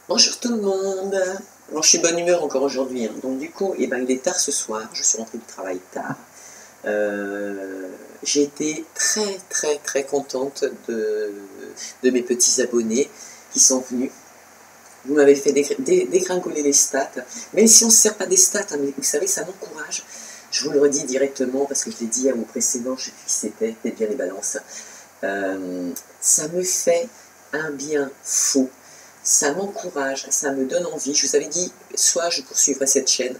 Bonjour tout le monde. Bon, je suis de bonne humeur encore aujourd'hui, hein. Donc du coup, eh ben, il est tard ce soir, je suis rentrée du travail tard. J'ai été très très très contente de mes petits abonnés qui sont venus. Vous m'avez fait dégringoler les stats, même si on ne se sert pas des stats, hein, mais vous savez, ça m'encourage. Je vous le redis directement parce que je l'ai dit à mon précédent, je sais plus qui c'était, peut-être bien les balances. Ça me fait un bien fou. Ça m'encourage, ça me donne envie. Je vous avais dit, soit je poursuivrai cette chaîne,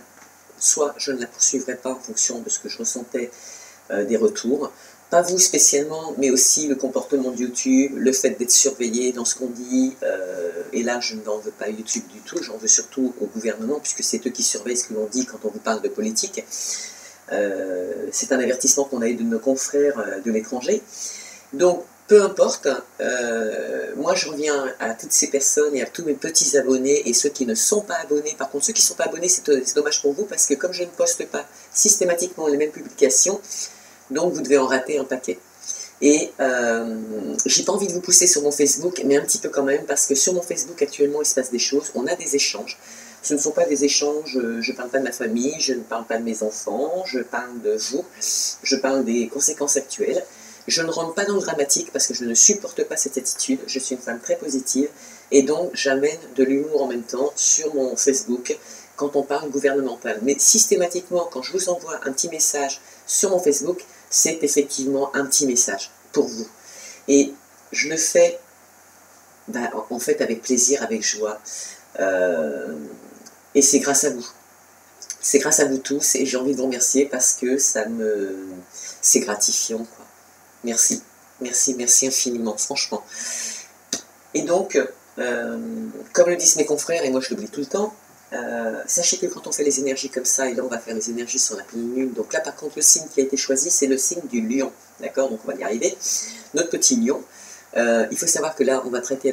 soit je ne la poursuivrai pas en fonction de ce que je ressentais des retours. Pas vous spécialement, mais aussi le comportement de YouTube, le fait d'être surveillé dans ce qu'on dit. Et là, je n'en veux pas à YouTube du tout, j'en veux surtout au gouvernement, puisque c'est eux qui surveillent ce que l'on dit quand on vous parle de politique. C'est un avertissement qu'on a eu de nos confrères de l'étranger. Donc, peu importe, moi je reviens à toutes ces personnes et à tous mes petits abonnés et ceux qui ne sont pas abonnés. Par contre, ceux qui ne sont pas abonnés, c'est dommage pour vous parce que comme je ne poste pas systématiquement les mêmes publications, donc vous devez en rater un paquet. Et j'ai pas envie de vous pousser sur mon Facebook, mais un petit peu quand même, parce que sur mon Facebook actuellement il se passe des choses, on a des échanges. Ce ne sont pas des échanges, je ne parle pas de ma famille, je ne parle pas de mes enfants, je parle de vous, je parle des conséquences actuelles. Je ne rentre pas dans le dramatique parce que je ne supporte pas cette attitude, je suis une femme très positive et donc j'amène de l'humour en même temps sur mon Facebook quand on parle gouvernemental. Mais systématiquement, quand je vous envoie un petit message sur mon Facebook, c'est effectivement un petit message pour vous. Et je le fais en fait avec plaisir, avec joie. Et c'est grâce à vous. C'est grâce à vous tous et j'ai envie de vous remercier parce que c'est gratifiant, quoi. Merci, merci, merci infiniment, franchement. Et donc, comme le disent mes confrères, et moi je l'oublie tout le temps, sachez que quand on fait les énergies comme ça, et là on va faire les énergies sur la pleine lune, donc là par contre le signe qui a été choisi, c'est le signe du lion, d'accord, donc on va y arriver, notre petit lion. Il faut savoir que là on va traiter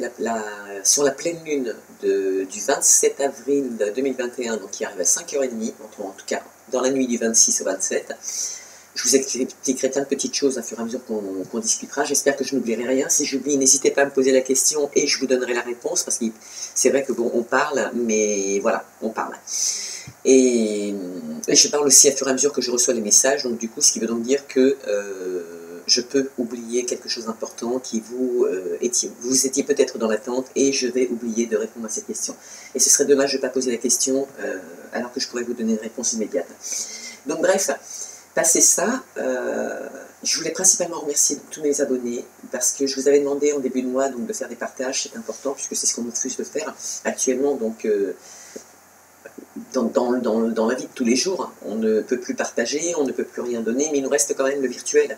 sur la pleine lune du 27 avril 2021, donc qui arrive à 5h30, en tout cas dans la nuit du 26 au 27. Je vous expliquerai plein de petites choses à fur et à mesure qu'on discutera. J'espère que je n'oublierai rien. Si j'oublie, n'hésitez pas à me poser la question et je vous donnerai la réponse parce que c'est vrai que bon, on parle, mais voilà, on parle. Et je parle aussi à fur et à mesure que je reçois les messages. Donc du coup, ce qui veut donc dire que je peux oublier quelque chose d'important qui vous étiez peut-être dans l'attente et je vais oublier de répondre à cette question. Et ce serait dommage de ne pas poser la question alors que je pourrais vous donner une réponse immédiate. Donc bref. Passé ça, je voulais principalement remercier tous mes abonnés parce que je vous avais demandé en début de mois donc, de faire des partages, c'est important puisque c'est ce qu'on nous refuse de faire actuellement. Donc, dans la vie de tous les jours, on ne peut plus partager, on ne peut plus rien donner, mais il nous reste quand même le virtuel.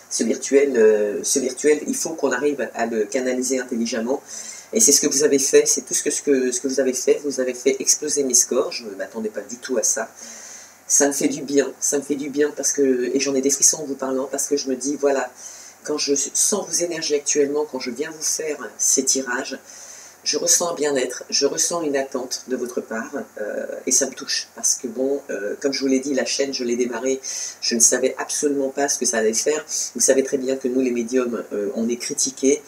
Ce virtuel, il faut qu'on arrive à le canaliser intelligemment. Et c'est ce que vous avez fait, c'est tout ce que vous avez fait. Vous avez fait exploser mes scores, je ne m'attendais pas du tout à ça. Ça me fait du bien parce que, et j'en ai des frissons en vous parlant, parce que je me dis, voilà, quand je sens vos énergies actuellement, quand je viens vous faire ces tirages, je ressens un bien-être, je ressens une attente de votre part, et ça me touche, parce que bon, comme je vous l'ai dit, la chaîne, je l'ai démarrée, je ne savais absolument pas ce que ça allait faire. Vous savez très bien que nous, les médiums, on est critiqués.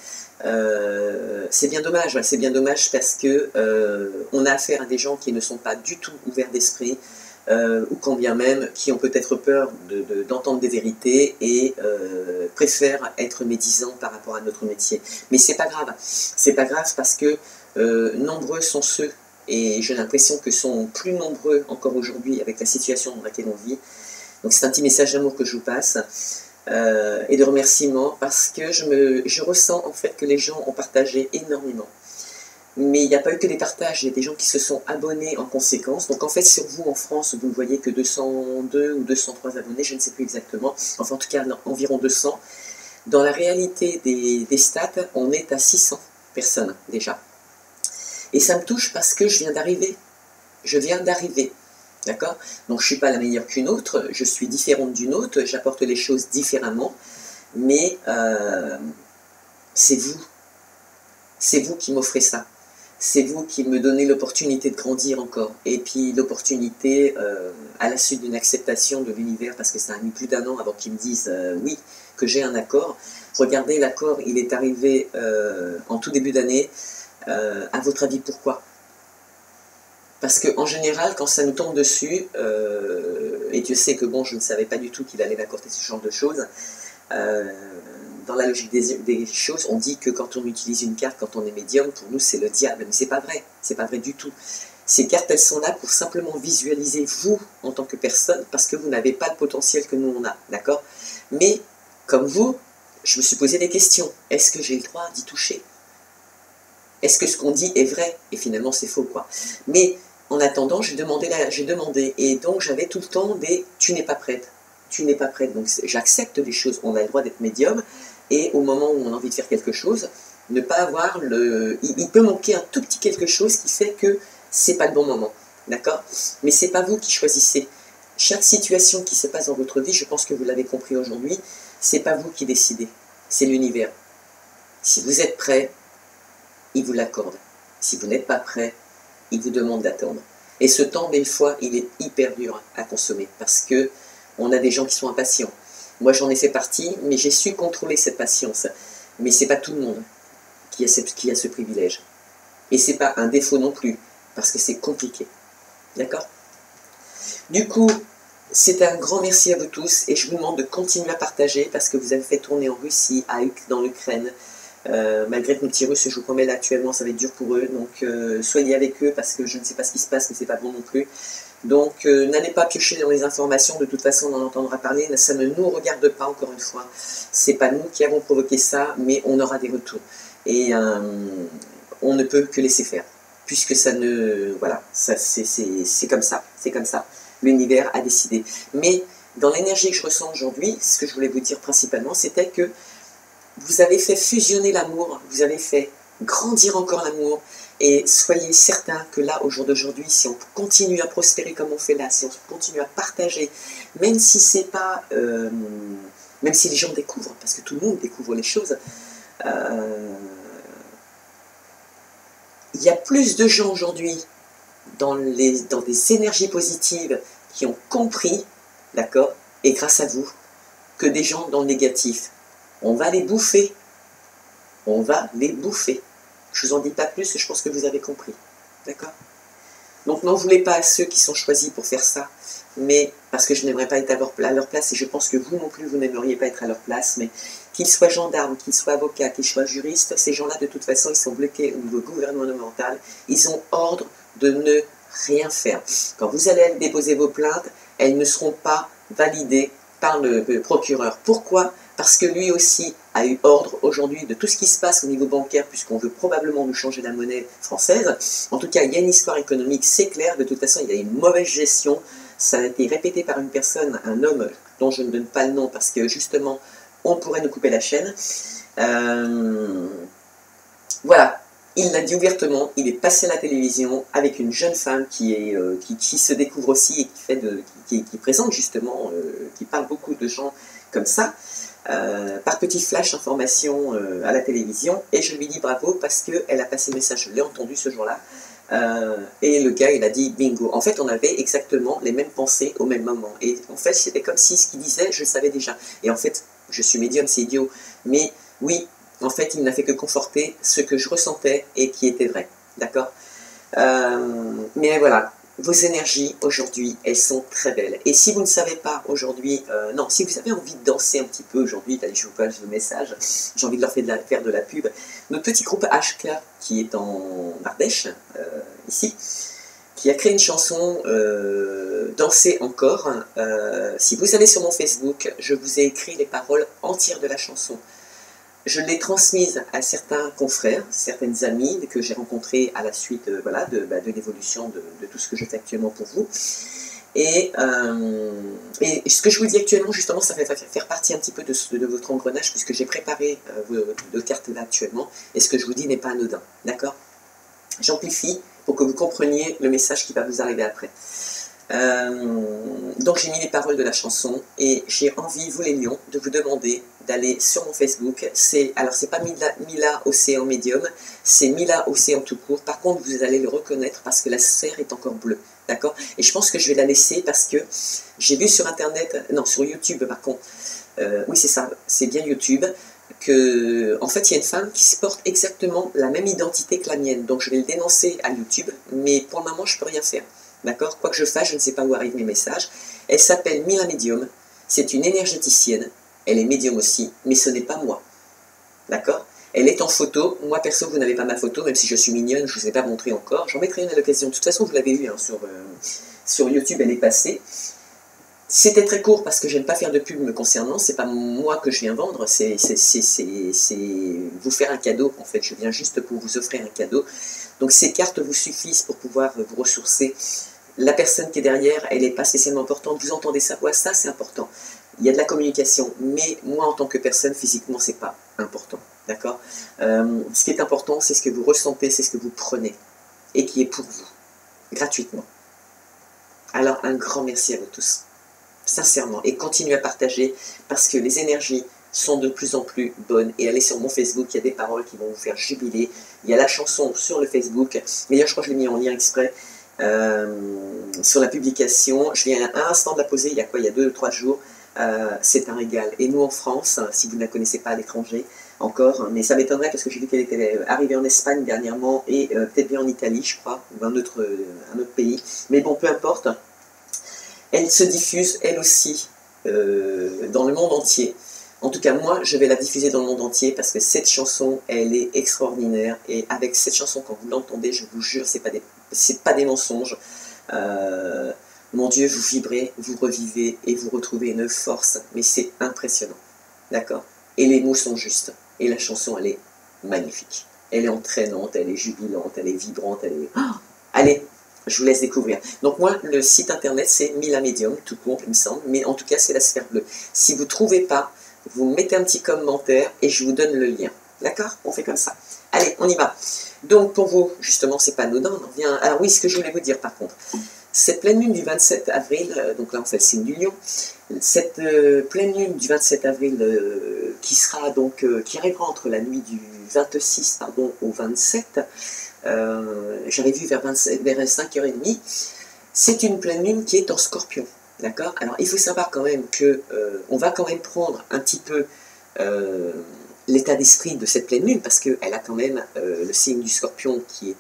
C'est bien dommage parce que on a affaire à des gens qui ne sont pas du tout ouverts d'esprit, ou quand bien même, qui ont peut-être peur d'entendre des vérités et préfèrent être médisants par rapport à notre métier. Mais c'est pas grave parce que nombreux sont ceux, et j'ai l'impression que sont plus nombreux encore aujourd'hui avec la situation dans laquelle on vit. Donc c'est un petit message d'amour que je vous passe. Et de remerciements parce que je ressens en fait que les gens ont partagé énormément. Mais il n'y a pas eu que des partages, il y a des gens qui se sont abonnés en conséquence. Donc en fait sur vous en France, vous ne voyez que 202 ou 203 abonnés, je ne sais plus exactement. Enfin en tout cas environ 200. Dans la réalité des stats, on est à 600 personnes déjà. Et ça me touche parce que je viens d'arriver. D'accord? Donc je ne suis pas la meilleure qu'une autre, je suis différente d'une autre, j'apporte les choses différemment. Mais c'est vous. C'est vous qui m'offrez ça. C'est vous qui me donnez l'opportunité de grandir encore. Et puis l'opportunité, à la suite d'une acceptation de l'univers, parce que ça a mis plus d'1 an avant qu'ils me disent oui, que j'ai un accord. Regardez, l'accord, il est arrivé en tout début d'année. À votre avis, pourquoi? Parce qu'en général, quand ça nous tombe dessus, et Dieu sait que bon, je ne savais pas du tout qu'il allait m'apporter ce genre de choses, dans la logique des choses, on dit que quand on utilise une carte, quand on est médium, pour nous c'est le diable, mais c'est pas vrai, c'est pas vrai du tout. Ces cartes, elles sont là pour simplement visualiser vous en tant que personne, parce que vous n'avez pas le potentiel que nous on a, d'accord? Mais, comme vous, je me suis posé des questions. Est-ce que j'ai le droit d'y toucher? Est-ce que ce qu'on dit est vrai? Et finalement c'est faux, quoi. Mais, en attendant, j'ai demandé, et donc j'avais tout le temps des « tu n'es pas prête ». Tu n'es pas prête, donc j'accepte les choses, on a le droit d'être médium, et au moment où on a envie de faire quelque chose, ne pas avoir le... Il peut manquer un tout petit quelque chose qui fait que c'est pas le bon moment, d'accord? Mais c'est pas vous qui choisissez. Chaque situation qui se passe dans votre vie, je pense que vous l'avez compris aujourd'hui, c'est pas vous qui décidez, c'est l'univers. Si vous êtes prêt, il vous l'accorde. Si vous n'êtes pas prêt, il vous demande d'attendre. Et ce temps, des fois, il est hyper dur à consommer, parce que on a des gens qui sont impatients. Moi, j'en ai fait partie, mais j'ai su contrôler cette patience. Mais c'est pas tout le monde qui a ce privilège. Et c'est pas un défaut non plus, parce que c'est compliqué. D'accord? Du coup, c'est un grand merci à vous tous, et je vous demande de continuer à partager, parce que vous avez fait tourner en Russie, dans l'Ukraine. Malgré que nos petits Russes, je vous promets, là actuellement, ça va être dur pour eux. Donc, soyez avec eux, parce que je ne sais pas ce qui se passe, mais c'est pas bon non plus. Donc, n'allez pas piocher dans les informations, de toute façon, on en entendra parler, ça ne nous regarde pas, encore une fois. C'est pas nous qui avons provoqué ça, mais on aura des retours. Et on ne peut que laisser faire, puisque ça ne... Voilà, c'est comme ça, c'est comme ça. L'univers a décidé. Mais, dans l'énergie que je ressens aujourd'hui, ce que je voulais vous dire principalement, c'était que vous avez fait fusionner l'amour, vous avez fait grandir encore l'amour, et soyez certains que là, au jour d'aujourd'hui, si on continue à prospérer comme on fait là, si on continue à partager, même si c'est pas, même si les gens découvrent, parce que tout le monde découvre les choses, il y a plus de gens aujourd'hui dans des énergies positives qui ont compris, d'accord, et grâce à vous, que des gens dans le négatif. On va les bouffer. On va les bouffer. Je vous en dis pas plus, je pense que vous avez compris. D'accord? Donc n'en voulez pas à ceux qui sont choisis pour faire ça, mais parce que je n'aimerais pas être à leur place, et je pense que vous non plus, vous n'aimeriez pas être à leur place, mais qu'ils soient gendarmes, qu'ils soient avocats, qu'ils soient juristes, ces gens-là, de toute façon, ils sont bloqués au niveau gouvernemental, ils ont ordre de ne rien faire. Quand vous allez déposer vos plaintes, elles ne seront pas validées par le procureur. Pourquoi? Parce que lui aussi a eu ordre aujourd'hui de tout ce qui se passe au niveau bancaire, puisqu'on veut probablement nous changer la monnaie française. En tout cas, il y a une histoire économique, c'est clair. De toute façon, il y a une mauvaise gestion. Ça a été répété par une personne, un homme dont je ne donne pas le nom, parce que justement, on pourrait nous couper la chaîne. Voilà. Il l'a dit ouvertement, il est passé à la télévision avec une jeune femme qui se découvre aussi et qui présente justement, qui parle beaucoup de gens comme ça, par petit flash information à la télévision, et je lui dis bravo parce qu'elle a passé le message, je l'ai entendu ce jour-là, et le gars il a dit bingo. En fait on avait exactement les mêmes pensées au même moment, et en fait c'était comme si ce qu'il disait je le savais déjà, et en fait je suis médium, c'est idiot, mais oui, en fait, il n'a fait que conforter ce que je ressentais et qui était vrai. D'accord? Mais voilà, vos énergies aujourd'hui, elles sont très belles. Et si vous ne savez pas aujourd'hui, non, si vous avez envie de danser un petit peu aujourd'hui, je vous passe le message, j'ai envie de leur faire de la pub. Notre petit groupe HK, qui est en Ardèche, ici, qui a créé une chanson Danser encore. Si vous allez sur mon Facebook, je vous ai écrit les paroles entières de la chanson. Je l'ai transmise à certains confrères, certaines amies que j'ai rencontrées à la suite voilà, de l'évolution de tout ce que je fais actuellement pour vous. Et ce que je vous dis actuellement, justement, ça va faire partie un petit peu de votre engrenage, puisque j'ai préparé vos deux cartes là actuellement, et ce que je vous dis n'est pas anodin, d'accord? J'amplifie pour que vous compreniez le message qui va vous arriver après. Donc j'ai mis les paroles de la chanson, et j'ai envie, vous les lions, de vous demander d'aller sur mon Facebook. Alors c'est pas Mila Océan Médium, c'est Mila Océan tout court. Par contre vous allez le reconnaître parce que la sphère est encore bleue, d'accord? Et je pense que je vais la laisser parce que j'ai vu sur internet, non sur YouTube par contre, oui c'est ça, c'est bien YouTube, en fait, il y a une femme qui se porte exactement la même identité que la mienne. Donc, je vais le dénoncer à YouTube, mais pour le moment, je ne peux rien faire. D'accord? Quoi que je fasse, je ne sais pas où arrivent mes messages. Elle s'appelle Mila Medium. C'est une énergéticienne. Elle est médium aussi, mais ce n'est pas moi. D'accord? Elle est en photo. Moi, perso, vous n'avez pas ma photo, même si je suis mignonne, je ne vous ai pas montré encore. J'en mettrai une à l'occasion. De toute façon, vous l'avez eu hein, sur YouTube, elle est passée. C'était très court parce que j'aime pas faire de pub me concernant, c'est pas moi que je viens vendre, c'est vous faire un cadeau en fait, je viens juste pour vous offrir un cadeau. Donc ces cartes vous suffisent pour pouvoir vous ressourcer. La personne qui est derrière, elle n'est pas spécialement importante, vous entendez sa voix, ça c'est important. Il y a de la communication, mais moi en tant que personne, physiquement c'est pas important, d'accord. Ce qui est important, c'est ce que vous ressentez, c'est ce que vous prenez, et qui est pour vous, gratuitement. Alors un grand merci à vous tous. Sincèrement, et continuez à partager parce que les énergies sont de plus en plus bonnes. Et allez sur mon Facebook, il y a des paroles qui vont vous faire jubiler. Il y a la chanson sur le Facebook. D'ailleurs, je crois que je l'ai mis en lien exprès sur la publication. Je viens à un instant de la poser, il y a quoi? Il y a 2 ou 3 jours. C'est un régal. Et nous en France, si vous ne la connaissez pas à l'étranger encore, mais ça m'étonnerait parce que j'ai vu qu'elle était arrivée en Espagne dernièrement et peut-être bien en Italie, je crois, ou un autre pays. Mais bon, peu importe. Elle se diffuse, elle aussi, dans le monde entier. En tout cas, moi, je vais la diffuser dans le monde entier parce que cette chanson, elle est extraordinaire. Et avec cette chanson, quand vous l'entendez, je vous jure, c'est pas des mensonges. Mon Dieu, vous vibrez, vous revivez et vous retrouvez une force. Mais c'est impressionnant. D'accord? Et les mots sont justes. Et la chanson, elle est magnifique. Elle est entraînante, elle est jubilante, elle est vibrante, elle est... Oh, allez! Je vous laisse découvrir. Donc moi, le site internet, c'est Mila Medium, tout court, il me semble. Mais en tout cas, c'est la sphère bleue. Si vous ne trouvez pas, vous mettez un petit commentaire et je vous donne le lien. D'accord? On fait comme ça. Allez, on y va. Donc pour vous, justement, c'est pas anodin. On revient... Alors oui, ce que je voulais vous dire par contre. Cette pleine lune du 27 avril, donc là on fait le signe du lion, cette pleine lune du 27 avril qui arrivera entre la nuit du 26 au 27, j'avais vu vers 5h30, c'est une pleine lune qui est en Scorpion, d'accord. Alors il faut savoir quand même que on va quand même prendre un petit peu l'état d'esprit de cette pleine lune, parce qu'elle a quand même le signe du Scorpion qui est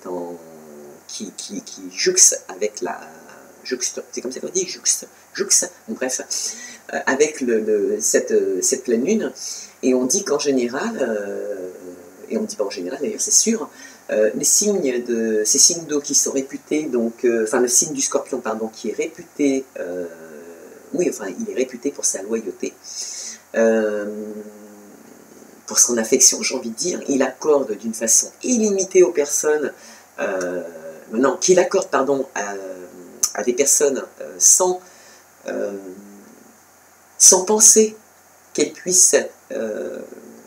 qui jouxte avec la c'est comme ça qu'on dit, jouxte, bon, bref, avec cette pleine lune, et on dit qu'en général, et on ne dit pas en général d'ailleurs, c'est sûr, ces signes d'eau qui sont réputés, donc, enfin le signe du Scorpion, pardon, qui est réputé, oui, enfin il est réputé pour sa loyauté, pour son affection, j'ai envie de dire, il accorde d'une façon illimitée aux personnes, qu'il accorde, pardon, à des personnes sans penser qu'elles puissent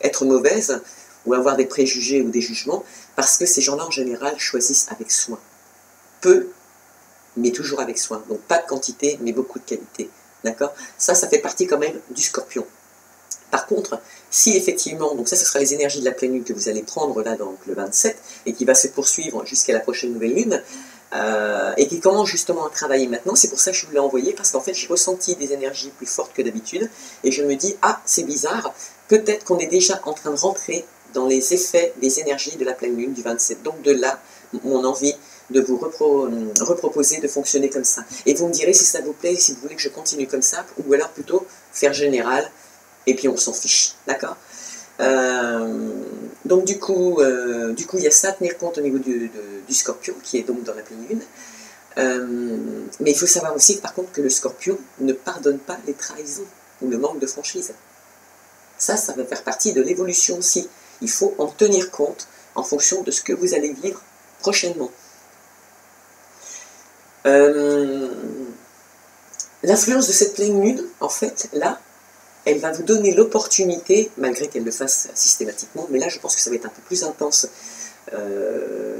être mauvaises ou avoir des préjugés ou des jugements, parce que ces gens-là en général choisissent avec soin. Peu, mais toujours avec soin. Donc pas de quantité, mais beaucoup de qualité. D'accord? Ça fait partie quand même du Scorpion. Par contre, si effectivement, donc ça ce sera les énergies de la pleine lune que vous allez prendre là, donc le 27, et qui va se poursuivre jusqu'à la prochaine nouvelle lune, et qui commence justement à travailler maintenant, c'est pour ça que je vous l'ai envoyé, parce qu'en fait j'ai ressenti des énergies plus fortes que d'habitude, et je me dis, ah c'est bizarre, peut-être qu'on est déjà en train de rentrer dans les effets des énergies de la pleine lune du 27, donc de là, mon envie de vous reproposer de fonctionner comme ça. Et vous me direz si ça vous plaît, si vous voulez que je continue comme ça, ou alors plutôt faire général, et puis on s'en fiche, d'accord? Donc du coup, il y a ça à tenir compte au niveau du Scorpion, qui est donc dans la pleine lune. Mais il faut savoir aussi par contre que le Scorpion ne pardonne pas les trahisons ou le manque de franchise. Ça va faire partie de l'évolution aussi. Il faut en tenir compte en fonction de ce que vous allez vivre prochainement. L'influence de cette pleine lune, en fait, là, elle va vous donner l'opportunité, malgré qu'elle le fasse systématiquement, mais là je pense que ça va être un peu plus intense,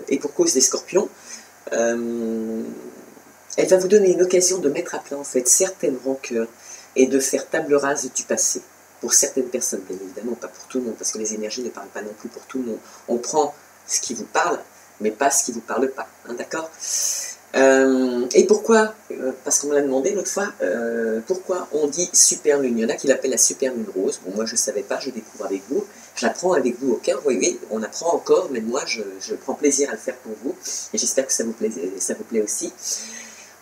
et pour cause des Scorpions, elle va vous donner une occasion de mettre à plat en fait certaines rancœurs et de faire table rase du passé, pour certaines personnes, bien évidemment, pas pour tout le monde, parce que les énergies ne parlent pas non plus pour tout le monde. On prend ce qui vous parle, mais pas ce qui ne vous parle pas, hein, d'accord? Et pourquoi, parce qu'on me l'a demandé l'autre fois, pourquoi on dit super lune? Il y en a qui l'appellent la super lune rose. Bon, moi je ne savais pas, je découvre avec vous. J'apprends avec vous au cœur. Oui, oui, on apprend encore, mais moi je prends plaisir à le faire pour vous. Et j'espère que ça vous plaît aussi.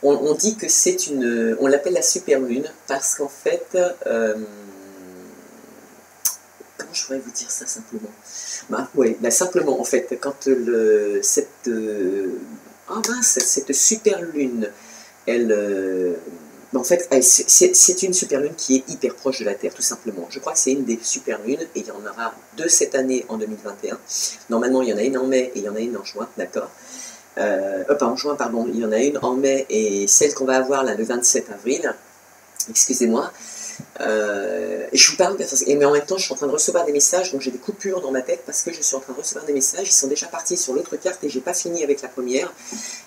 On dit que c'est une... On l'appelle la super lune parce qu'en fait... comment je pourrais vous dire ça simplement? Bah, ouais, bah, simplement, en fait, quand cette super lune, elle... en fait, c'est une super lune qui est hyper proche de la Terre, tout simplement. Je crois que c'est une des super lunes, et il y en aura 2 cette année en 2021. Normalement, il y en a une en mai et il y en a une en juin, d'accord? Pas en juin, pardon, il y en a une en mai, et celle qu'on va avoir là le 27 avril, excusez-moi, je vous parle, mais en même temps je suis en train de recevoir des messages, donc j'ai des coupures dans ma tête parce que je suis en train de recevoir des messages, ils sont déjà partis sur l'autre carte et j'ai pas fini avec la première.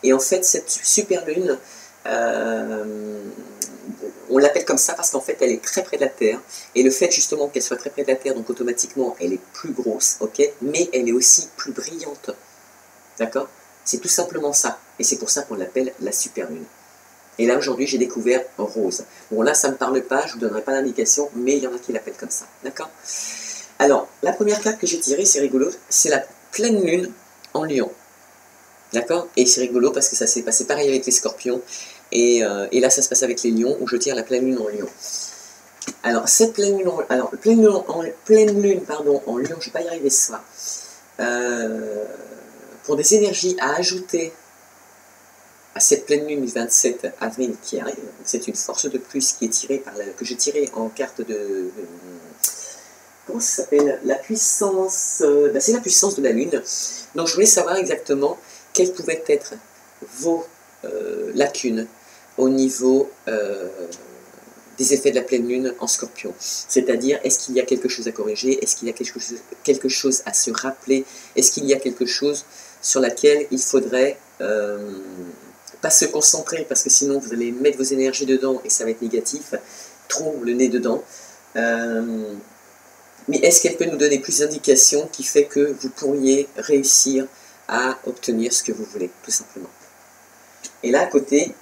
Et en fait cette super lune, on l'appelle comme ça parce qu'en fait elle est très près de la Terre, et le fait justement qu'elle soit très près de la Terre, donc automatiquement elle est plus grosse, ok, mais elle est aussi plus brillante, d'accord? C'est tout simplement ça, et c'est pour ça qu'on l'appelle la super lune. Et là, aujourd'hui, j'ai découvert rose. Bon, là, ça ne me parle pas, je ne vous donnerai pas d'indication, mais il y en a qui l'appellent comme ça. D'accord? Alors, la première carte que j'ai tirée, c'est rigolo, c'est la pleine lune en lion. D'accord? Et c'est rigolo parce que ça s'est passé pareil avec les scorpions. Et là, ça se passe avec les lions, où je tire la pleine lune en lion. Alors, cette pleine lune en lion, je ne vais pas y arriver ce soir. Pour des énergies à ajouter à cette pleine lune du 27 avril qui arrive, c'est une force de plus qui est tirée que j'ai tirée en carte de comment ça s'appelle? La puissance, c'est la puissance de la lune. Donc je voulais savoir exactement quelles pouvaient être vos lacunes au niveau des effets de la pleine lune en scorpion. C'est-à-dire, est-ce qu'il y a quelque chose à corriger? Est-ce qu'il y a quelque chose à se rappeler? Est-ce qu'il y a quelque chose sur laquelle il faudrait pas se concentrer, parce que sinon vous allez mettre vos énergies dedans et ça va être négatif, trop le nez dedans. Mais est-ce qu'elle peut nous donner plus d'indications qui fait que vous pourriez réussir à obtenir ce que vous voulez, tout simplement. Et là, à côté,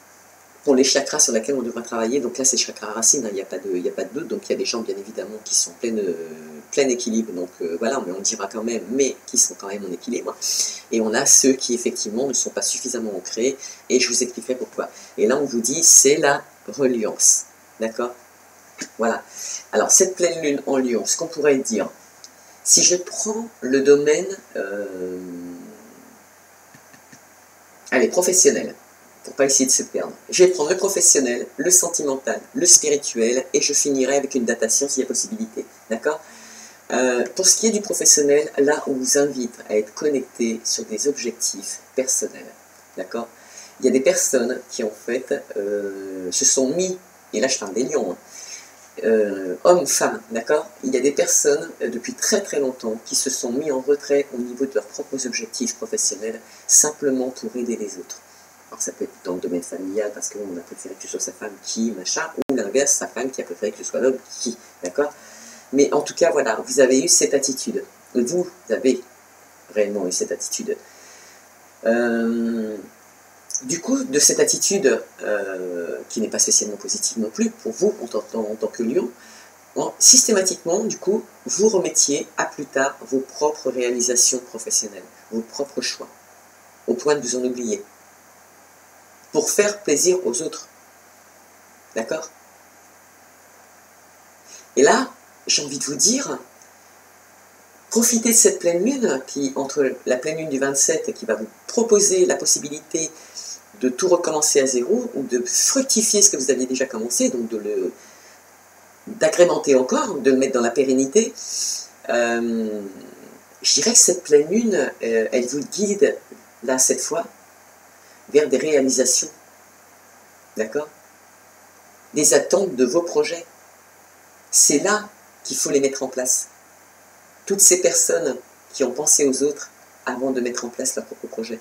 pour les chakras sur lesquels on devra travailler, donc là c'est chakra racine, il n'y a pas de doute, donc il y a des gens bien évidemment qui sont plein équilibre, donc voilà, mais on dira quand même, mais qui sont quand même en équilibre, et on a ceux qui effectivement ne sont pas suffisamment ancrés, et je vous expliquerai pourquoi. Et là on vous dit, c'est la reliance, d'accord? Voilà. Alors cette pleine lune en lion, ce qu'on pourrait dire, si je prends le domaine, allez, professionnel, pour pas essayer de se perdre. Je vais prendre le professionnel, le sentimental, le spirituel, et je finirai avec une datation s'il y a possibilité. D'accord? Pour ce qui est du professionnel, là, on vous invite à être connecté sur des objectifs personnels. D'accord? Il y a des personnes qui, en fait, se sont mis, et là je parle des lions, hommes, femmes, d'accord? Il y a des personnes, depuis très très longtemps, qui se sont mis en retrait au niveau de leurs propres objectifs professionnels, simplement pour aider les autres. Alors ça peut être dans le domaine familial, parce qu'on a préféré que ce soit sa femme qui, machin, ou l'inverse, sa femme qui a préféré que ce soit l'homme qui, d'accord? Mais en tout cas, voilà, vous avez eu cette attitude. Vous avez réellement eu cette attitude. Du coup, de cette attitude, qui n'est pas spécialement positive non plus, pour vous, en tant que lion, systématiquement, du coup, vous remettiez à plus tard vos propres réalisations professionnelles, vos propres choix, au point de vous en oublier, pour faire plaisir aux autres. D'accord? Et là, j'ai envie de vous dire, profitez de cette pleine lune, entre la pleine lune du 27, qui va vous proposer la possibilité de tout recommencer à zéro, ou de fructifier ce que vous aviez déjà commencé, donc d'agrémenter encore, de le mettre dans la pérennité. Je dirais que cette pleine lune, elle vous guide, là, cette fois, vers des réalisations. D'accord? Des attentes de vos projets. C'est là qu'il faut les mettre en place. Toutes ces personnes qui ont pensé aux autres avant de mettre en place leur propre projet.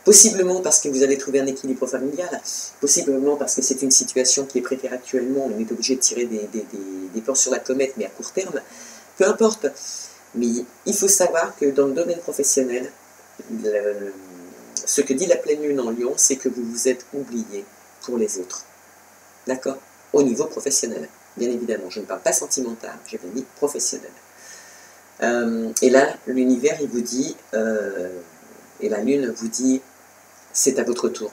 Possiblement parce que vous avez trouvé un équilibre familial, possiblement parce que c'est une situation qui est préférée actuellement, on est obligé de tirer des plans sur la comète, mais à court terme, peu importe. Mais il faut savoir que dans le domaine professionnel, ce que dit la pleine lune en Lion, c'est que vous vous êtes oublié pour les autres. D'accord? Au niveau professionnel, bien évidemment. Je ne parle pas sentimental, j'ai bien dit professionnel. Et là, l'univers, il vous dit, et la lune vous dit, c'est à votre tour.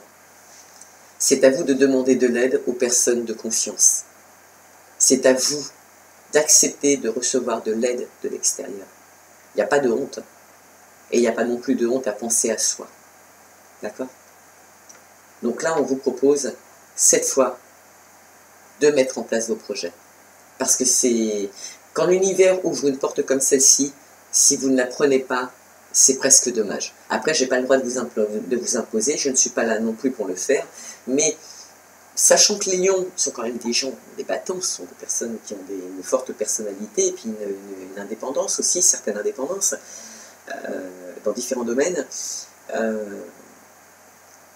C'est à vous de demander de l'aide aux personnes de confiance. C'est à vous d'accepter de recevoir de l'aide de l'extérieur. Il n'y a pas de honte. Et il n'y a pas non plus de honte à penser à soi. D'accord? Donc là, on vous propose, cette fois, de mettre en place vos projets. Parce que c'est... Quand l'univers ouvre une porte comme celle-ci, si vous ne la prenez pas, c'est presque dommage. Après, je n'ai pas le droit de vous imposer, je ne suis pas là non plus pour le faire, mais sachant que les lions sont quand même des gens, des battants, ce sont des personnes qui ont une forte personnalité, et puis une indépendance aussi, certaines indépendances, dans différents domaines,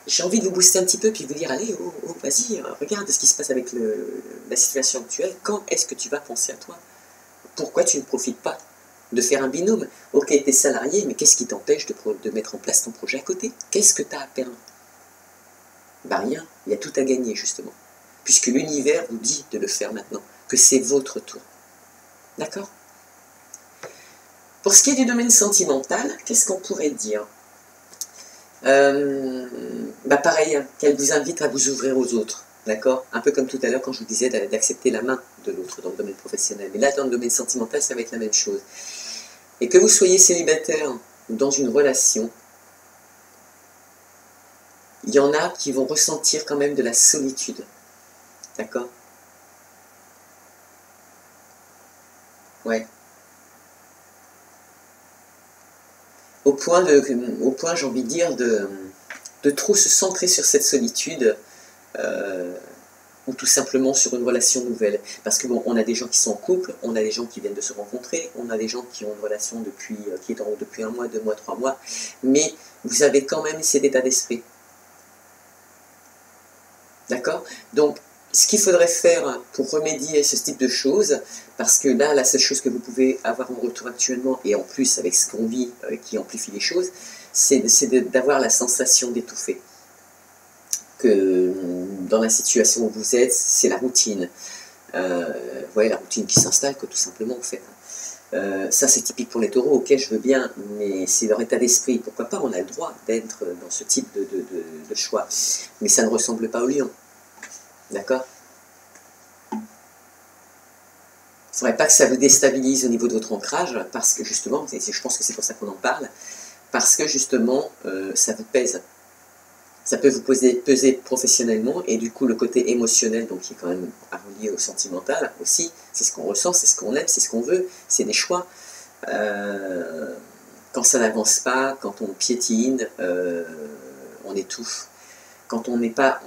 j'ai envie de vous booster un petit peu, puis de vous dire, allez, oh, vas-y, regarde ce qui se passe avec la situation actuelle, quand est-ce que tu vas penser à toi? Pourquoi tu ne profites pas de faire un binôme? Ok, tu es salarié, mais qu'est-ce qui t'empêche de mettre en place ton projet à côté? Qu'est-ce que tu as à perdre? Bah rien, il y a tout à gagner justement, puisque l'univers vous dit de le faire maintenant, que c'est votre tour. D'accord? Pour ce qui est du domaine sentimental, qu'est-ce qu'on pourrait dire? Pareil, qu'elle vous invite à vous ouvrir aux autres, d'accord? Un peu comme tout à l'heure quand je vous disais d'accepter la main de l'autre dans le domaine professionnel. Mais là, dans le domaine sentimental, ça va être la même chose. Et que vous soyez célibataire ou dans une relation, il y en a qui vont ressentir quand même de la solitude, d'accord? Ouais. Au point, j'ai envie de dire, de trop se centrer sur cette solitude, ou tout simplement sur une relation nouvelle. Parce que bon, on a des gens qui sont en couple, on a des gens qui viennent de se rencontrer, on a des gens qui ont une relation qui est en haut depuis 1 mois, 2 mois, 3 mois, mais vous avez quand même cet état d'esprit. D'accord? Donc, ce qu'il faudrait faire pour remédier à ce type de choses, parce que là, la seule chose que vous pouvez avoir en retour actuellement, et en plus avec ce qu'on vit qui amplifie les choses, c'est d'avoir la sensation d'étouffer. Que dans la situation où vous êtes, c'est la routine. Vous voyez, la routine qui s'installe, tout simplement, en fait. Ça, c'est typique pour les taureaux, ok, je veux bien, mais c'est leur état d'esprit. Pourquoi pas, on a le droit d'être dans ce type de choix. Mais ça ne ressemble pas au lion. D'accord? Il ne faudrait pas que ça vous déstabilise au niveau de votre ancrage, parce que justement, je pense que c'est pour ça qu'on en parle, parce que justement, ça vous pèse. Ça peut vous peser professionnellement, et du coup, le côté émotionnel, donc qui est quand même relié au sentimental aussi, c'est ce qu'on ressent, c'est ce qu'on aime, c'est ce qu'on veut, c'est des choix. Quand ça n'avance pas, quand on piétine, on étouffe. Quand on n'est pas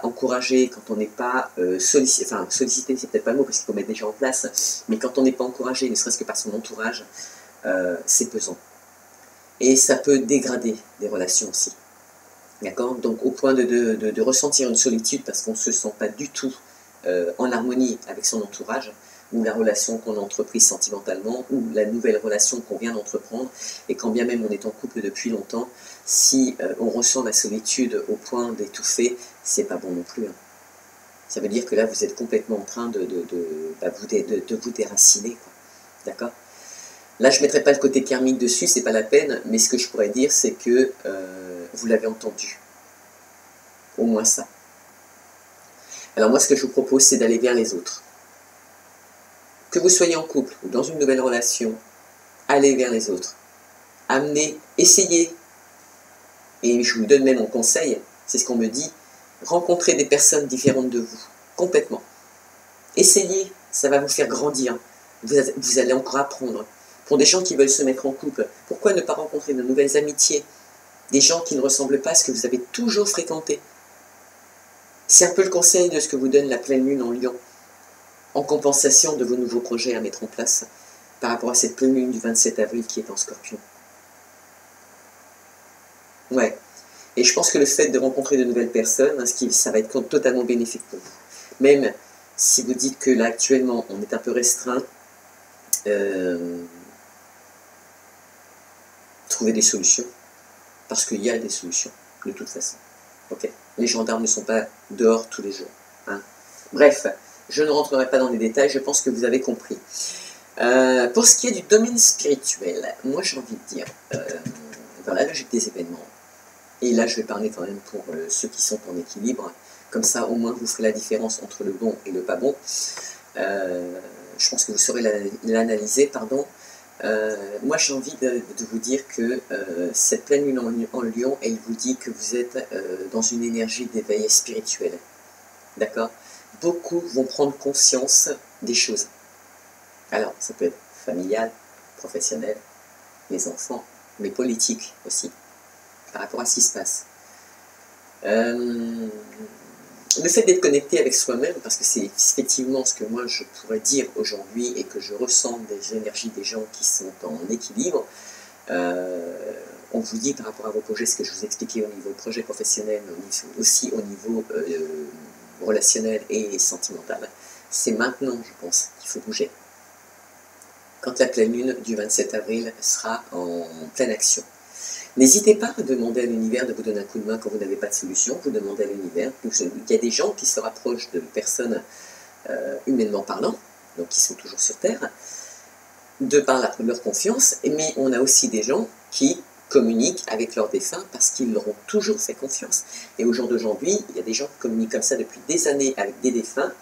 encouragé, quand on n'est pas sollicité, c'est peut-être pas le mot parce qu'il faut mettre des gens en place, mais quand on n'est pas encouragé, ne serait-ce que par son entourage, c'est pesant. Et ça peut dégrader des relations aussi. D'accord? Donc au point de ressentir une solitude parce qu'on ne se sent pas du tout en harmonie avec son entourage, ou la relation qu'on a entreprise sentimentalement, ou la nouvelle relation qu'on vient d'entreprendre, et quand bien même on est en couple depuis longtemps, si on ressent la solitude au point d'étouffer, c'est pas bon non plus. Hein. Ça veut dire que là vous êtes complètement en train de vous déraciner. D'accord? Là je ne mettrai pas le côté karmique dessus, c'est pas la peine, mais ce que je pourrais dire c'est que vous l'avez entendu. Au moins ça. Alors moi ce que je vous propose c'est d'aller vers les autres. Que vous soyez en couple ou dans une nouvelle relation, allez vers les autres. Amenez, essayez, et je vous donne même mon conseil, c'est ce qu'on me dit, rencontrez des personnes différentes de vous, complètement. Essayez, ça va vous faire grandir, vous allez encore apprendre. Pour des gens qui veulent se mettre en couple, pourquoi ne pas rencontrer de nouvelles amitiés, des gens qui ne ressemblent pas à ce que vous avez toujours fréquenté? C'est un peu le conseil de ce que vous donne la pleine lune en Lion, en compensation de vos nouveaux projets à mettre en place par rapport à cette pleine lune du 27 avril qui est en Scorpion. Ouais. Et je pense que le fait de rencontrer de nouvelles personnes, ça va être totalement bénéfique pour vous. Même si vous dites que là actuellement on est un peu restreint, trouvez des solutions. parce qu'il y a des solutions, de toute façon. Ok. Les gendarmes ne sont pas dehors tous les jours. Hein. Bref, je ne rentrerai pas dans les détails, je pense que vous avez compris. Pour ce qui est du domaine spirituel, moi j'ai envie de dire, dans la logique des événements, et là je vais parler quand même pour ceux qui sont en équilibre, comme ça au moins vous ferez la différence entre le bon et le pas bon. Je pense que vous saurez l'analyser, pardon. Moi j'ai envie de vous dire que cette pleine lune en Lion, elle vous dit que vous êtes dans une énergie d'éveil spirituel. D'accord? Beaucoup vont prendre conscience des choses. Alors, ça peut être familial, professionnel, les enfants, mais politique aussi, par rapport à ce qui se passe. Le fait d'être connecté avec soi-même, parce que c'est effectivement ce que moi je pourrais dire aujourd'hui et que je ressens des énergies des gens qui sont en équilibre, on vous dit par rapport à vos projets, ce que je vous expliquais au niveau projet professionnel, aussi au niveau relationnel et sentimental, c'est maintenant, je pense, qu'il faut bouger. Quand la pleine lune du 27 avril sera en pleine action. N'hésitez pas à demander à l'univers de vous donner un coup de main quand vous n'avez pas de solution. Vous demandez à l'univers. Il y a des gens qui se rapprochent de personnes humainement parlant, donc qui sont toujours sur Terre, de par leur confiance, mais on a aussi des gens qui communiquent avec leurs défunts parce qu'ils leur ont toujours fait confiance. Et au jour d'aujourd'hui, il y a des gens qui communiquent comme ça depuis des années avec des défunts,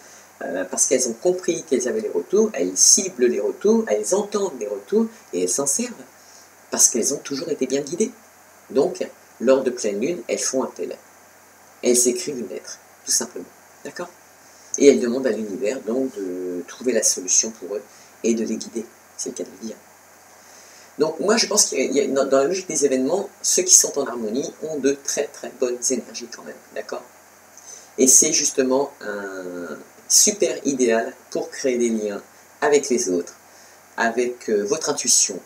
parce qu'elles ont compris qu'elles avaient les retours, elles ciblent les retours, elles entendent les retours et elles s'en servent parce qu'elles ont toujours été bien guidées. Donc, lors de pleine lune, elles font appel. Elles écrivent une lettre, tout simplement. D'accord? Et elles demandent à l'univers donc de trouver la solution pour eux et de les guider. C'est le cas de le dire. Donc, moi, je pense qu'il y a, dans la logique des événements, ceux qui sont en harmonie ont de très très bonnes énergies quand même. D'accord? Et c'est justement un super idéal pour créer des liens avec les autres, avec votre intuition,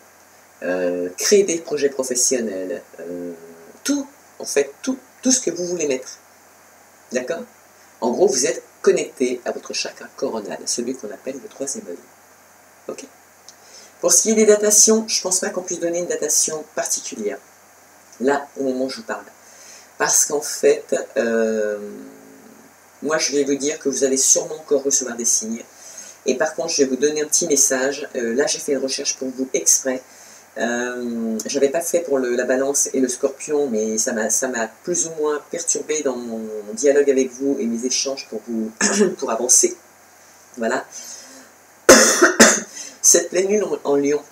créer des projets professionnels, tout, en fait, tout ce que vous voulez mettre. D'accord? En gros, vous êtes connecté à votre chakra coronal, celui qu'on appelle le troisième œil. Ok? Pour ce qui est des datations, je ne pense pas qu'on puisse donner une datation particulière, là, au moment où je vous parle. Parce qu'en fait, moi, je vais vous dire que vous allez sûrement encore recevoir des signes. Et par contre, je vais vous donner un petit message. Là, j'ai fait une recherche pour vous exprès. Je n'avais pas fait pour la balance et le scorpion, mais ça m'a plus ou moins perturbé dans mon dialogue avec vous et mes échanges pour avancer. Voilà. Cette pleine lune en Lion,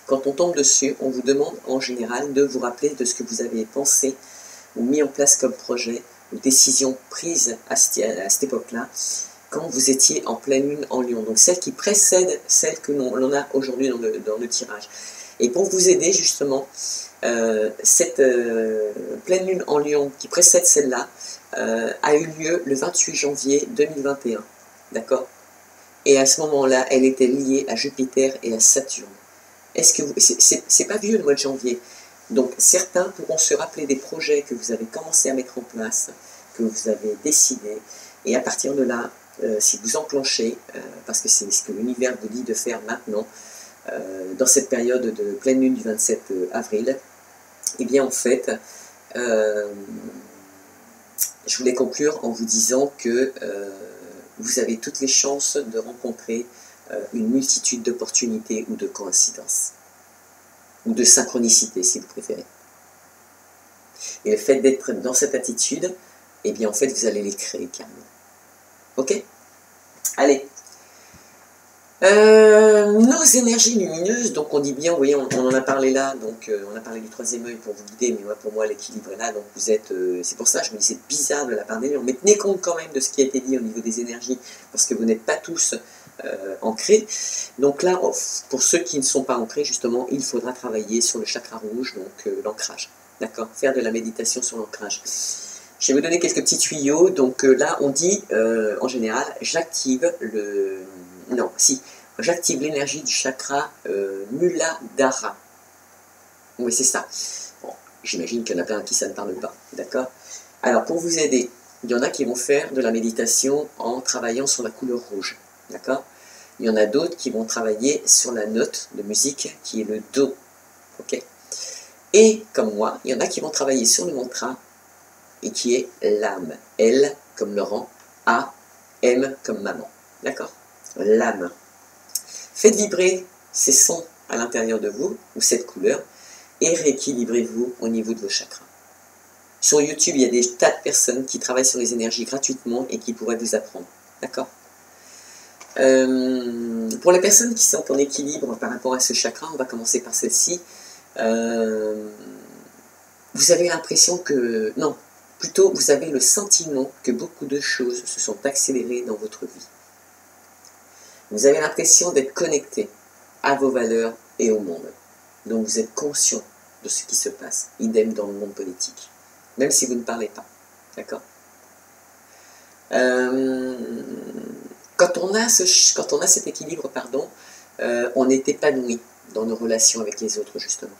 quand on tombe dessus, on vous demande en général de vous rappeler de ce que vous avez pensé ou mis en place comme projet ou décision prise à cette époque-là, quand vous étiez en pleine lune en Lion. Donc celle qui précède celle que l'on a aujourd'hui dans le tirage. Et pour vous aider justement, cette pleine lune en Lion qui précède celle-là a eu lieu le 28 janvier 2021. D'accord? Et à ce moment-là, elle était liée à Jupiter et à Saturne. Est-ce que c'est pas vieux le mois de janvier? Donc certains pourront se rappeler des projets que vous avez commencé à mettre en place, que vous avez décidé, et à partir de là, si vous enclenchez, parce que c'est ce que l'univers vous dit de faire maintenant, dans cette période de pleine lune du 27 avril, et bien en fait, je voulais conclure en vous disant que vous avez toutes les chances de rencontrer une multitude d'opportunités ou de coïncidences, ou de synchronicité si vous préférez. Et le fait d'être dans cette attitude, eh bien en fait vous allez les créer carrément. Ok? Allez. Nos énergies lumineuses, donc on dit bien, vous voyez, on en a parlé là, donc on a parlé du troisième œil pour vous guider, mais pour moi l'équilibre est là, donc vous êtes, c'est pour ça je me dis c'est bizarre de la part des lions, mais tenez compte quand même de ce qui a été dit au niveau des énergies, parce que vous n'êtes pas tous ancrés. Donc là, pour ceux qui ne sont pas ancrés, justement, il faudra travailler sur le chakra rouge, donc l'ancrage, d'accord, faire de la méditation sur l'ancrage. Je vais vous donner quelques petits tuyaux, donc là on dit, en général, j'active le... Non, si, j'active l'énergie du chakra Muladhara. Oui, c'est ça. Bon, j'imagine qu'il y en a plein à qui ça ne parle pas, d'accord? Alors, pour vous aider, il y en a qui vont faire de la méditation en travaillant sur la couleur rouge, d'accord? Il y en a d'autres qui vont travailler sur la note de musique qui est le Do, ok? Et comme moi, il y en a qui vont travailler sur le mantra, et qui est l'âme. L comme Laurent, A, M comme maman. D'accord? L'âme. Faites vibrer ces sons à l'intérieur de vous, ou cette couleur, et rééquilibrez-vous au niveau de vos chakras. Sur YouTube, il y a des tas de personnes qui travaillent sur les énergies gratuitement et qui pourraient vous apprendre. D'accord? Pour les personnes qui sont en équilibre par rapport à ce chakra, on va commencer par celle-ci. Vous avez l'impression que... Non, plutôt vous avez le sentiment que beaucoup de choses se sont accélérées dans votre vie. Vous avez l'impression d'être connecté à vos valeurs et au monde. Donc vous êtes conscient de ce qui se passe. Idem dans le monde politique. Même si vous ne parlez pas. D'accord? Quand on a cet équilibre, on est épanoui dans nos relations avec les autres, justement.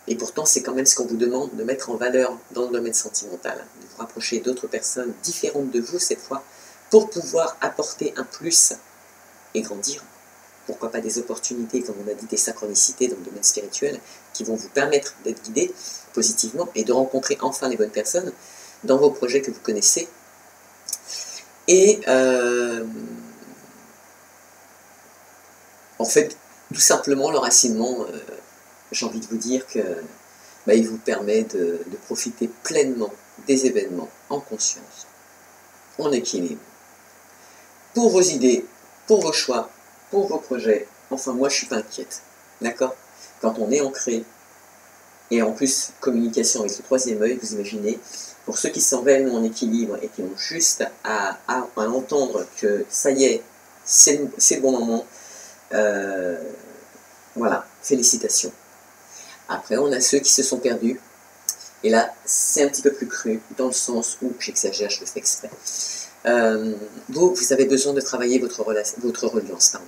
Et pourtant, c'est quand même ce qu'on vous demande de mettre en valeur dans le domaine sentimental, de vous rapprocher d'autres personnes différentes de vous cette fois, pour pouvoir apporter un plus et grandir. Pourquoi pas des opportunités, comme on a dit, des synchronicités dans le domaine spirituel, qui vont vous permettre d'être guidés positivement et de rencontrer enfin les bonnes personnes dans vos projets que vous connaissez. Et en fait, tout simplement, l'enracinement, j'ai envie de vous dire que il vous permet de profiter pleinement des événements en conscience, en équilibre, pour vos idées, pour vos choix, pour vos projets. Enfin, moi, je ne suis pas inquiète. D'accord? Quand on est ancré, et en plus, communication avec le troisième œil, vous imaginez, pour ceux qui sont réellement en équilibre et qui ont juste à entendre que ça y est, c'est le bon moment, voilà, félicitations. Après, on a ceux qui se sont perdus, et là, c'est un petit peu plus cru, dans le sens où, j'exagère, je le fais exprès, vous avez besoin de travailler votre reliance, pardon.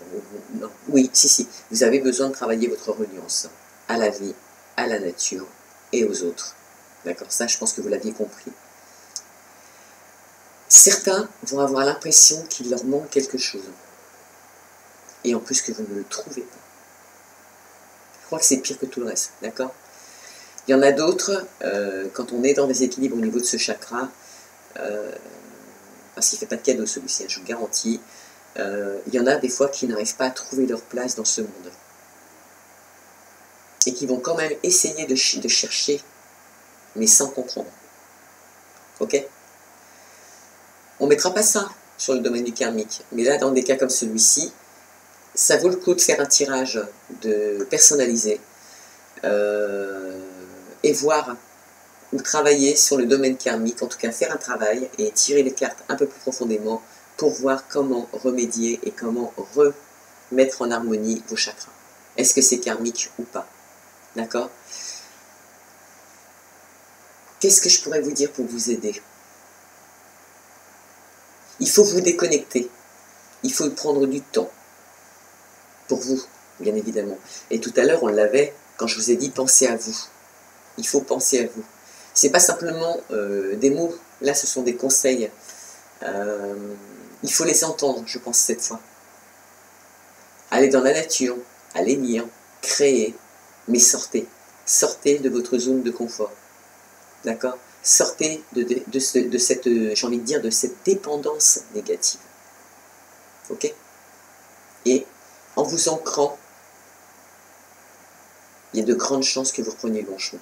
Non, oui, si, vous avez besoin de travailler votre reliance à la vie, à la nature et aux autres. D'accord? Ça, je pense que vous l'aviez compris. Certains vont avoir l'impression qu'il leur manque quelque chose. Et en plus que vous ne le trouvez pas. Je crois que c'est pire que tout le reste. D'accord? Il y en a d'autres, quand on est dans des équilibres au niveau de ce chakra, parce qu'il ne fait pas de cadeau celui-ci, je vous garantis, il y en a des fois qui n'arrivent pas à trouver leur place dans ce monde. Et qui vont quand même essayer de chercher, mais sans comprendre. Ok? On ne mettra pas ça sur le domaine du karmique, mais là, dans des cas comme celui-ci, ça vaut le coup de faire un tirage personnalisé et voir ou travailler sur le domaine karmique, en tout cas faire un travail et tirer les cartes un peu plus profondément pour voir comment remédier et comment remettre en harmonie vos chakras. Est-ce que c'est karmique ou pas? D'accord? Qu'est-ce que je pourrais vous dire pour vous aider? Il faut vous déconnecter. Il faut prendre du temps. Pour vous, bien évidemment. Et tout à l'heure, on l'avait, quand je vous ai dit, pensez à vous. Il faut penser à vous. Ce n'est pas simplement des mots. Là, ce sont des conseils. Il faut les entendre, je pense, cette fois. Allez dans la nature, allez lire, créer, mais sortez. Sortez de votre zone de confort. D'accord? Sortez de cette, j'ai envie de dire, de cette dépendance négative. Ok? Et en vous ancrant, il y a de grandes chances que vous repreniez le bon chemin.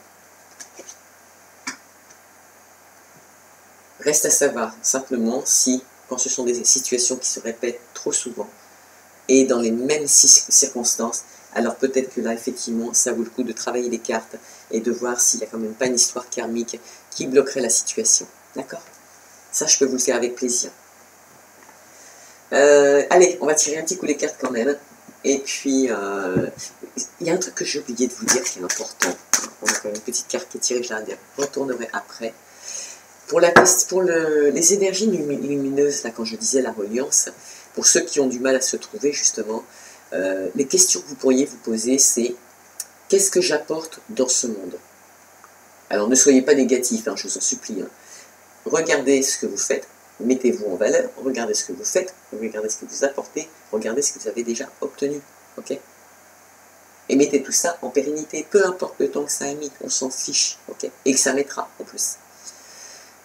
Reste à savoir simplement si, quand ce sont des situations qui se répètent trop souvent, et dans les mêmes circonstances, alors peut-être que là, effectivement, ça vaut le coup de travailler les cartes et de voir s'il n'y a quand même pas une histoire karmique qui bloquerait la situation. D'accord? Ça, je peux vous le faire avec plaisir. Allez, on va tirer un petit coup les cartes quand même. Et puis, il y a un truc que j'ai oublié de vous dire qui est important. On a quand même une petite carte qui est tirée, je la retournerai après. Pour les énergies lumineuses, là, quand je disais la reliance, pour ceux qui ont du mal à se trouver, justement, les questions que vous pourriez vous poser, c'est « Qu'est-ce que j'apporte dans ce monde ?» Alors, ne soyez pas négatif, hein, je vous en supplie. Hein. Regardez ce que vous faites, mettez-vous en valeur, regardez ce que vous faites, regardez ce que vous apportez, regardez ce que vous avez déjà obtenu. Ok? Et mettez tout ça en pérennité, peu importe le temps que ça a mis, on s'en fiche, ok? Et que ça mettra en plus.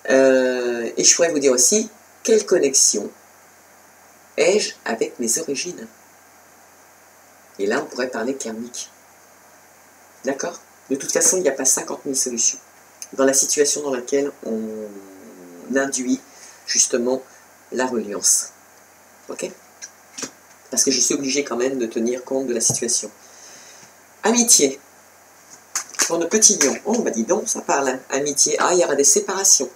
Et je pourrais vous dire aussi, quelle connexion ai-je avec mes origines? Et là, on pourrait parler karmique. D'accord? De toute façon, il n'y a pas 50 000 solutions. Dans la situation dans laquelle on induit justement la reliance. Ok? Parce que je suis obligé quand même de tenir compte de la situation. Amitié. Pour nos petits lions. Oh, bah dis donc, ça parle. Hein. Amitié. Ah, il y aura des séparations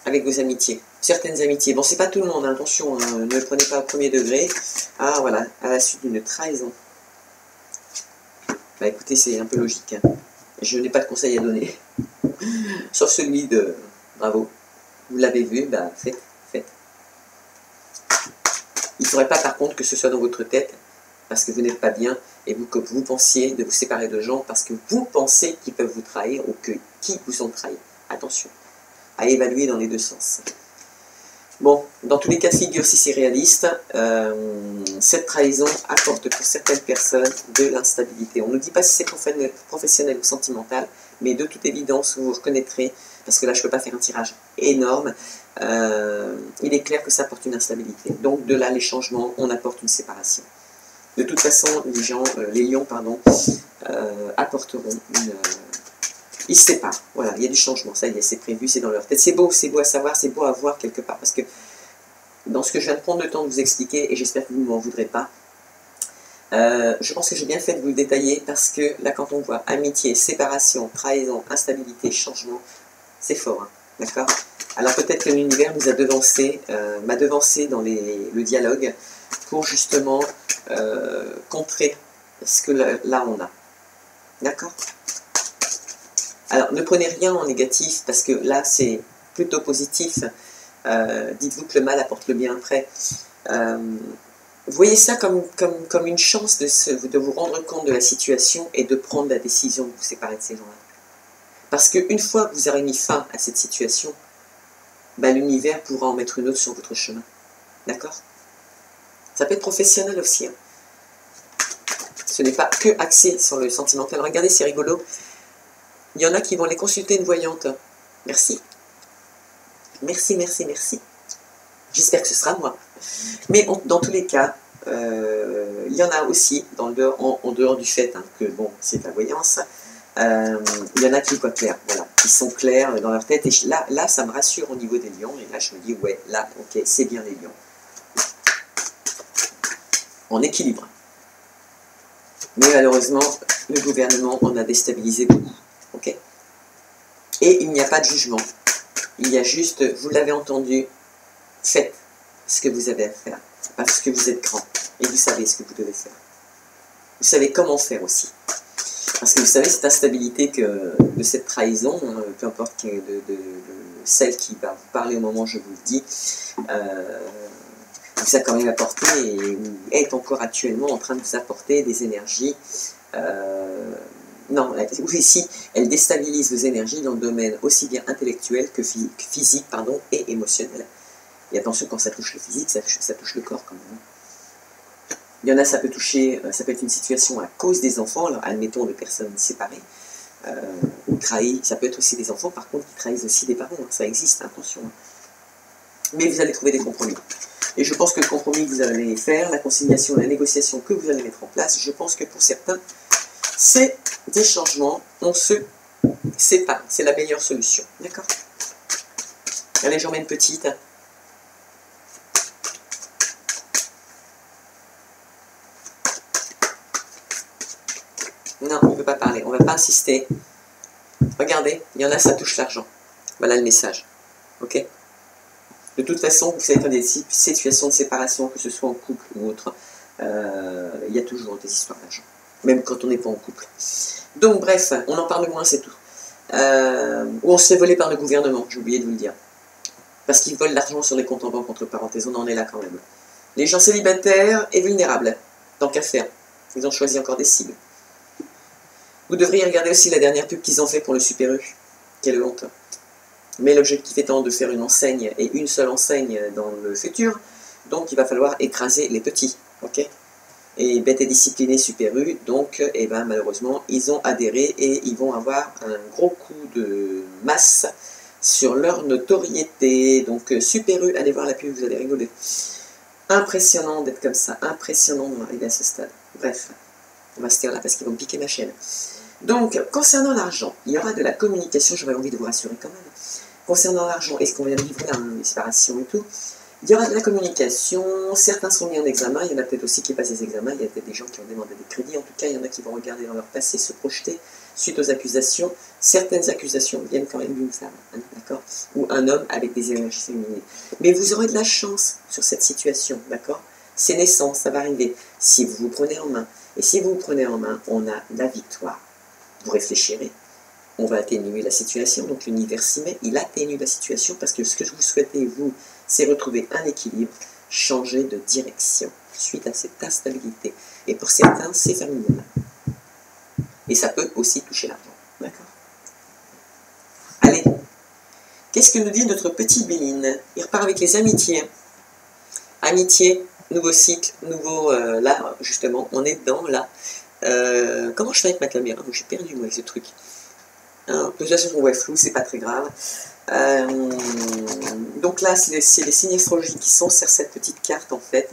avec vos amitiés. Certaines amitiés. Bon, c'est pas tout le monde, hein, attention, hein, ne le prenez pas au premier degré. Ah, voilà, à la suite d'une trahison. Bah écoutez, c'est un peu logique. Hein. Je n'ai pas de conseil à donner. Sauf celui de bravo. Vous l'avez vu, bah faites. Il ne faudrait pas par contre que ce soit dans votre tête parce que vous n'êtes pas bien et que vous pensiez de vous séparer de gens parce que vous pensez qu'ils peuvent vous trahir ou qu'ils vous ont trahi. Attention, à évaluer dans les deux sens. Bon, dans tous les cas de figure, si c'est réaliste, cette trahison apporte pour certaines personnes de l'instabilité. On ne dit pas si c'est professionnel ou sentimental, mais de toute évidence, vous vous reconnaîtrez, parce que là, je ne peux pas faire un tirage énorme, il est clair que ça apporte une instabilité. Donc, de là, les changements, on apporte une séparation. De toute façon, les lions, apporteront une... ils se séparent, voilà, il y a du changement, ça y est, c'est prévu, c'est dans leur tête. C'est beau à savoir, c'est beau à voir quelque part, parce que dans ce que je viens de prendre le temps de vous expliquer, et j'espère que vous ne m'en voudrez pas, je pense que j'ai bien fait de vous le détailler, parce que là, quand on voit amitié, séparation, trahison, instabilité, changement, c'est fort, hein, d'accord? Alors peut-être que l'univers nous a devancé, m'a devancé dans le dialogue, pour justement contrer ce que là on a, d'accord? Alors, ne prenez rien en négatif, parce que là, c'est plutôt positif. Dites-vous que le mal apporte le bien après. Voyez ça comme une chance de vous rendre compte de la situation et de prendre la décision de vous séparer de ces gens-là. Parce qu'une fois que vous aurez mis fin à cette situation, bah, l'univers pourra en mettre une autre sur votre chemin. D'accord? Ça peut être professionnel aussi. Hein. Ce n'est pas que axé sur le sentimental. Regardez, c'est rigolo. Il y en a qui vont aller consulter une voyante. Merci. Merci. J'espère que ce sera moi. Mais dans tous les cas, il y en a aussi, en dehors du fait que bon, c'est de la voyance, il y en a qui voient clair, voilà, qui sont clairs dans leur tête. Et là, ça me rassure au niveau des lions. Et là, je me dis, ouais, là, ok, c'est bien les lions. En équilibre. Mais malheureusement, le gouvernement en a déstabilisé beaucoup. Okay. Et il n'y a pas de jugement. Il y a juste, vous l'avez entendu, faites ce que vous avez à faire. Parce que vous êtes grand. Et vous savez ce que vous devez faire. Vous savez comment faire aussi. Parce que vous savez, cette instabilité de cette trahison, peu importe de celle qui va vous parler au moment où je vous le dis, vous a quand même apporté et est encore actuellement en train de vous apporter des énergies. Non, ici, elle déstabilise vos énergies dans le domaine aussi bien intellectuel que physique et émotionnel. Et attention, quand ça touche le physique, ça touche le corps quand même. Il y en a, ça peut être une situation à cause des enfants, alors admettons de personnes séparées, ou trahies. Ça peut être aussi des enfants, par contre, qui trahissent aussi des parents. Ça existe, attention. Mais vous allez trouver des compromis. Et je pense que le compromis que vous allez faire, la conciliation, la négociation que vous allez mettre en place, je pense que pour certains, c'est des changements, on se sépare, c'est la meilleure solution, d'accord? Allez, j'en mets une petite. Non, on ne peut pas parler, on ne va pas insister. Regardez, il y en a, ça touche l'argent. Voilà le message, ok? De toute façon, vous savez, dans des situations de séparation, que ce soit en couple ou autre, il y a toujours des histoires d'argent. Même quand on n'est pas en couple. Donc bref, on en parle moins, c'est tout. Ou on se fait voler par le gouvernement, j'ai oublié de vous le dire. Parce qu'ils volent l'argent sur les comptes en banque, entre parenthèses, on en est là quand même. Les gens célibataires et vulnérables, tant qu'à faire. Ils ont choisi encore des cibles. Vous devriez regarder aussi la dernière pub qu'ils ont fait pour le Super U. Quelle honte. Mais l'objectif étant de faire une enseigne, et une seule enseigne dans le futur, donc il va falloir écraser les petits, ok? et bête et disciplinée Super U, donc eh ben, malheureusement ils ont adhéré et ils vont avoir un gros coup de masse sur leur notoriété. Donc Super U, allez voir la pub, vous allez rigoler. Impressionnant d'être comme ça, impressionnant d'arriver à ce stade. Bref, on va se taire là parce qu'ils vont me piquer ma chaîne. Donc, concernant l'argent, il y aura de la communication, j'aurais envie de vous rassurer quand même. Concernant l'argent, est-ce qu'on vient de livrer les séparations et tout, il y aura de la communication, certains sont mis en examen, il y en a peut-être aussi qui passent des examens, il y a peut-être des gens qui ont demandé des crédits, en tout cas il y en a qui vont regarder dans leur passé, se projeter suite aux accusations. Certaines accusations viennent quand même d'une femme, hein, d'accord, ou un homme avec des énergies féminines. Mais vous aurez de la chance sur cette situation, d'accord. C'est naissant, ça va arriver, si vous vous prenez en main. Et si vous vous prenez en main, on a la victoire. Vous réfléchirez, on va atténuer la situation, donc l'univers s'y met, il atténue la situation, parce que ce que vous souhaitez, vous, c'est retrouver un équilibre, changer de direction, suite à cette instabilité. Et pour certains, c'est familial. Et ça peut aussi toucher l'argent, d'accord. Allez, qu'est-ce que nous dit notre petite Béline? Il repart avec les amitiés. Amitié, nouveau cycle, nouveau... là, justement, on est dans la... comment je fais avec ma caméra? J'ai perdu, moi, avec ce truc. Hein, de toute façon, on voit flou, c'est pas très grave. Donc là, c'est les signes astrologiques qui sont sur cette petite carte, en fait.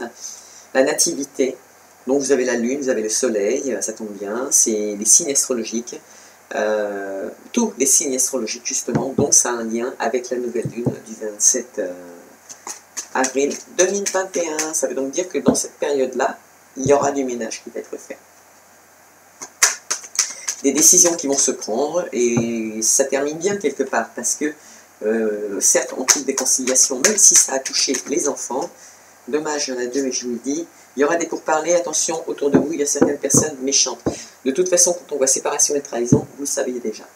La nativité. Donc vous avez la lune, vous avez le soleil, ça tombe bien. C'est les signes astrologiques. Tous les signes astrologiques, justement. Donc ça a un lien avec la nouvelle lune du 27 avril 2021. Ça veut donc dire que dans cette période-là, il y aura du ménage qui va être fait. Des décisions qui vont se prendre, et ça termine bien quelque part, parce que certes on trouve des conciliations, même si ça a touché les enfants. Dommage, il y en a deux, mais je vous le dis, il y aura des pourparlers, attention, autour de vous, il y a certaines personnes méchantes. De toute façon, quand on voit séparation et trahison, vous le saviez déjà.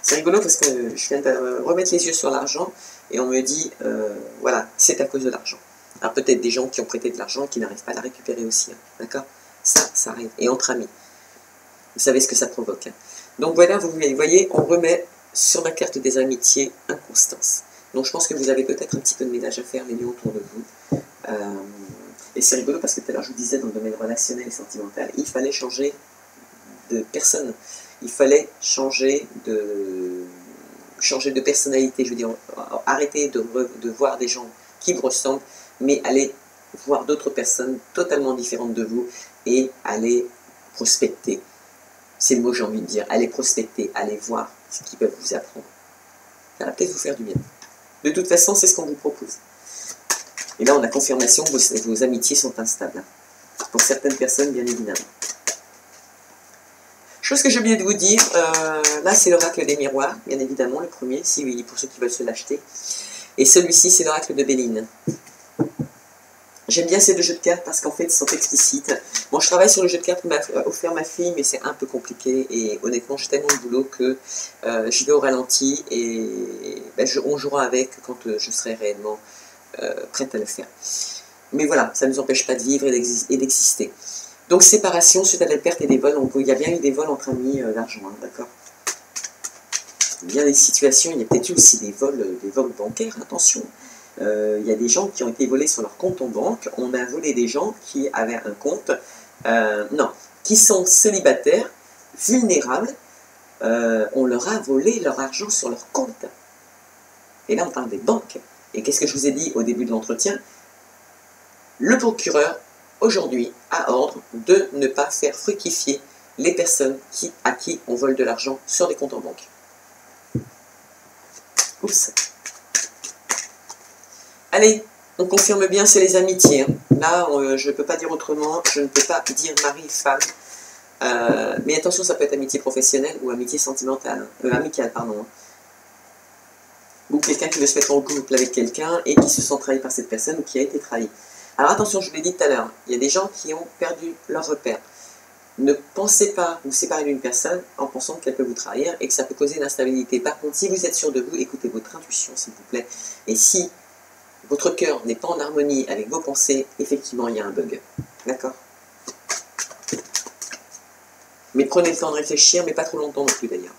C'est rigolo parce que je viens de remettre les yeux sur l'argent, et on me dit, voilà, c'est à cause de l'argent. Alors peut-être des gens qui ont prêté de l'argent, qui n'arrivent pas à la récupérer aussi, hein, d'accord. Ça arrive, et entre amis. Vous savez ce que ça provoque. Hein. Donc voilà, vous voyez, on remet sur la carte des amitiés inconstance. Donc je pense que vous avez peut-être un petit peu de ménage à faire, les lieux autour de vous. Et c'est rigolo parce que tout à l'heure je vous disais, dans le domaine relationnel et sentimental, il fallait changer de personne. Il fallait changer de personnalité. Je veux dire, arrêter de voir des gens qui vous ressemblent, mais aller voir d'autres personnes totalement différentes de vous et aller prospecter. C'est le mot que j'ai envie de dire. Allez prospecter, allez voir ce qu'ils peuvent vous apprendre. Ça va peut-être vous faire du bien. De toute façon, c'est ce qu'on vous propose. Et là, on a confirmation que vos amitiés sont instables. Pour certaines personnes, bien évidemment. Chose que j'ai oublié de vous dire, là, c'est l'oracle des miroirs, bien évidemment, le premier, pour ceux qui veulent se l'acheter. Et celui-ci, c'est l'oracle de Béline. J'aime bien ces deux jeux de cartes parce qu'en fait, ils sont explicites. Bon, je travaille sur le jeu de cartes que m'a offert ma fille, mais c'est un peu compliqué. Et honnêtement, j'ai tellement de boulot que j'y vais au ralenti et ben, on jouera avec quand je serai réellement prête à le faire. Mais voilà, ça ne nous empêche pas de vivre et d'exister. Donc, séparation suite à des pertes et des vols. Donc, il y a bien eu des vols entre amis d'argent, hein, d'accord. Il y a bien des situations, il y a peut-être eu aussi des vols bancaires, attention. Il y a des gens qui ont été volés sur leur compte en banque. On a volé des gens qui avaient un compte, qui sont célibataires, vulnérables. On leur a volé leur argent sur leur compte. Et là, on parle des banques. Et qu'est-ce que je vous ai dit au début de l'entretien? Le procureur, aujourd'hui, a ordre de ne pas faire fructifier les personnes à qui on vole de l'argent sur des comptes en banque. Oups. Allez, on confirme bien, c'est les amitiés. Hein. Là, je ne peux pas dire autrement, je ne peux pas dire mari-femme. Mais attention, ça peut être amitié professionnelle ou amitié sentimentale. Amicale, pardon. Hein. Ou quelqu'un qui veut se mettre en couple avec quelqu'un et qui se sent trahi par cette personne ou qui a été trahi. Alors attention, je vous l'ai dit tout à l'heure, il y a des gens qui ont perdu leur repère. Ne pensez pas vous séparer d'une personne en pensant qu'elle peut vous trahir et que ça peut causer une instabilité. Par contre, si vous êtes sûr de vous, écoutez votre intuition, s'il vous plaît. Et si votre cœur n'est pas en harmonie avec vos pensées, effectivement, il y a un bug. D'accord? Mais prenez le temps de réfléchir, mais pas trop longtemps non plus d'ailleurs.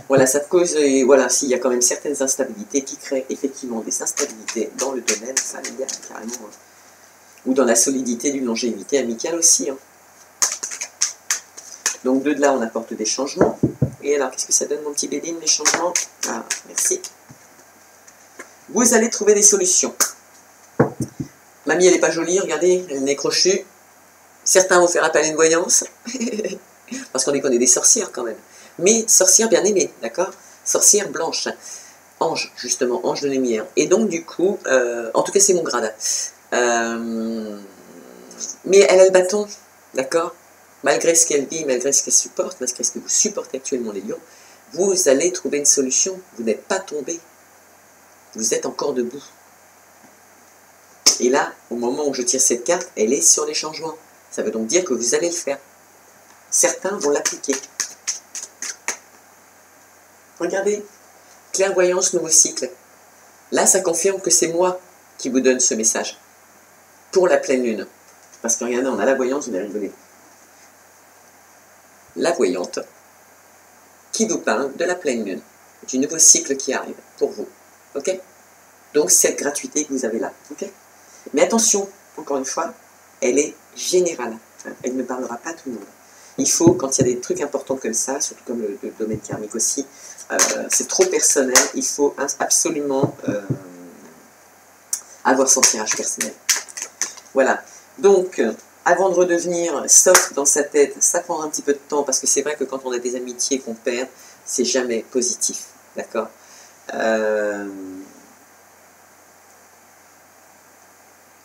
Voilà, ça cause, voilà, s'il y a quand même certaines instabilités qui créent effectivement des instabilités dans le domaine familial, carrément. ou dans la solidité d'une longévité amicale aussi. Hein. Donc de là, on apporte des changements. Et alors, qu'est-ce que ça donne, mon petit Bédine, les changements? Ah, merci. Vous allez trouver des solutions. Mamie, elle n'est pas jolie, regardez, elle est crochue. Certains vont faire appel à une voyance, parce qu'on dit qu'on est des sorcières quand même. Mais sorcières bien aimées, d'accord? Sorcières blanches. Ange, justement, ange de lumière. Et donc, du coup, en tout cas, c'est mon grade. Mais elle a le bâton, d'accord? Malgré ce qu'elle vit, malgré ce qu'elle supporte, malgré ce que vous supportez actuellement, les lions, vous allez trouver une solution. Vous n'êtes pas tombé. Vous êtes encore debout. Et là, au moment où je tire cette carte, elle est sur les changements. Ça veut donc dire que vous allez le faire. Certains vont l'appliquer. Regardez, clairvoyance, nouveau cycle. Là, ça confirme que c'est moi qui vous donne ce message. Pour la pleine lune. Parce que regardez, on a la voyance, vous allez rigoler. La voyante qui vous parle de la pleine lune. Du nouveau cycle qui arrive pour vous. Ok? Donc, cette gratuité que vous avez là. Ok? Mais attention, encore une fois, elle est générale. Elle ne parlera pas à tout le monde. Il faut, quand il y a des trucs importants comme ça, surtout comme le domaine karmique aussi, c'est trop personnel, il faut absolument avoir son tirage personnel. Voilà. Donc, avant de redevenir soft dans sa tête, ça prend un petit peu de temps, parce que c'est vrai que quand on a des amitiés qu'on perd, c'est jamais positif. D'accord?